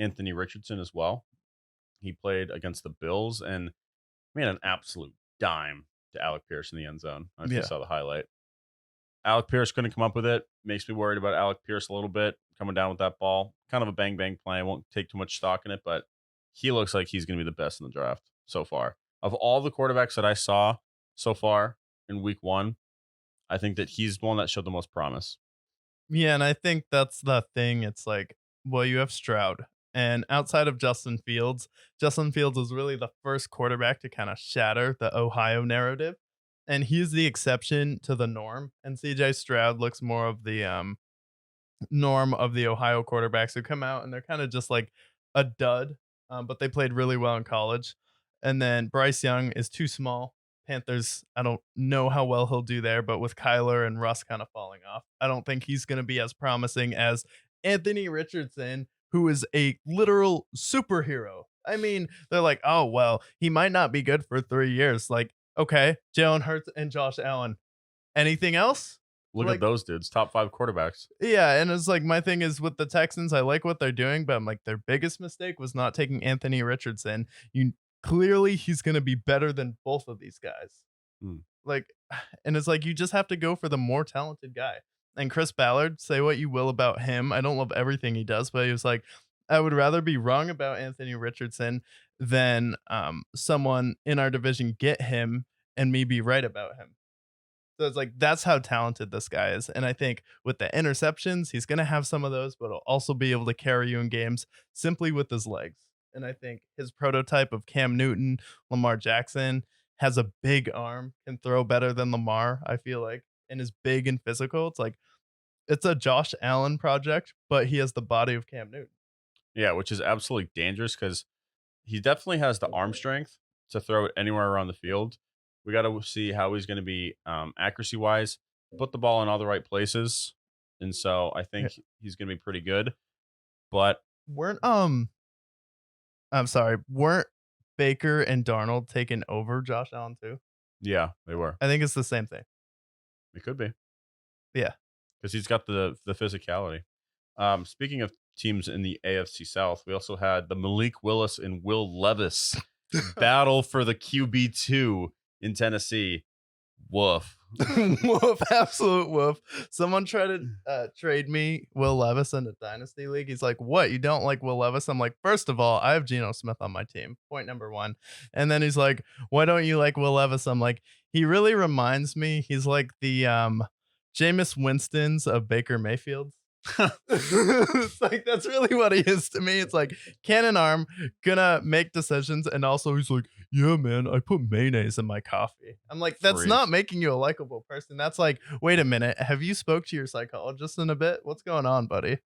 Anthony Richardson as well. He played against the Bills and made an absolute dime to Alec Pierce in the end zone. I don't know if you Yeah. saw the highlight. Alec Pierce couldn't come up with it. Makes me worried about Alec Pierce a little bit coming down with that ball. Kind of a bang bang play. I won't take too much stock in it, but he looks like he's going to be the best in the draft so far. Of all the quarterbacks that I saw so far in week one, I think that he's the one that showed the most promise. Yeah, and I think that's the thing. It's like, well, you have Stroud. And outside of Justin Fields is really the first quarterback to kind of shatter the Ohio narrative. And he's the exception to the norm. And CJ Stroud looks more of the norm of the Ohio quarterbacks who come out and they're kind of just like a dud, but they played really well in college. And then Bryce Young is too small. Panthers, I don't know how well he'll do there, but with Kyler and Russ kind of falling off, I don't think he's going to be as promising as Anthony Richardson, who is a literal superhero. I mean, they're like, oh, well, he might not be good for 3 years. Like, okay, Jalen Hurts and Josh Allen. Anything else? Look at Like, those dudes, top five quarterbacks. yeah, and it's like my thing is with the Texans, I like what they're doing, but I'm like their biggest mistake was not taking Anthony Richardson. You clearly he's going to be better than both of these guys. Hmm. Like and it's like you just have to go for the more talented guy. And Chris Ballard, say what you will about him. I don't love everything he does, but he was like I would rather be wrong about Anthony Richardson than someone in our division get him and me be right about him. So it's like that's how talented this guy is. And I think with the interceptions, he's going to have some of those, but he'll also be able to carry you in games simply with his legs. And I think his prototype of Cam Newton, Lamar Jackson, has a big arm, can throw better than Lamar, I feel like, and is big and physical. It's like it's a Josh Allen project, but he has the body of Cam Newton. Yeah, which is absolutely dangerous because he definitely has the arm strength to throw it anywhere around the field. We got to see how he's going to be accuracy wise, put the ball in all the right places. And so I Yeah. think he's going to be pretty good. But Weren't I'm sorry, weren't Baker and Darnold taken over Josh Allen too? yeah, they were. I think it's the same thing. It could be Yeah. because he's got the physicality. Speaking of teams in the AFC South, we also had the Malik Willis and Will Levis battle for the QB2 in Tennessee. Woof. Woof, absolute woof. Someone tried to trade me Will Levis in a dynasty league. He's like, "What? You don't like Will Levis?" I'm like, first of all, I have Geno Smith on my team. Point number one. And then he's like, "Why don't you like Will Levis?" I'm like, he really reminds me. He's like the Jameis Winston's of Baker Mayfield's. It's like that's really what he is to me. It's like cannon arm, gonna make decisions, and also he's like, yeah, man, I put mayonnaise in my coffee. I'm like, that's Freak. not making you a likable person. That's like, wait a minute, have you spoke to your psychologist in a bit? What's going on, buddy?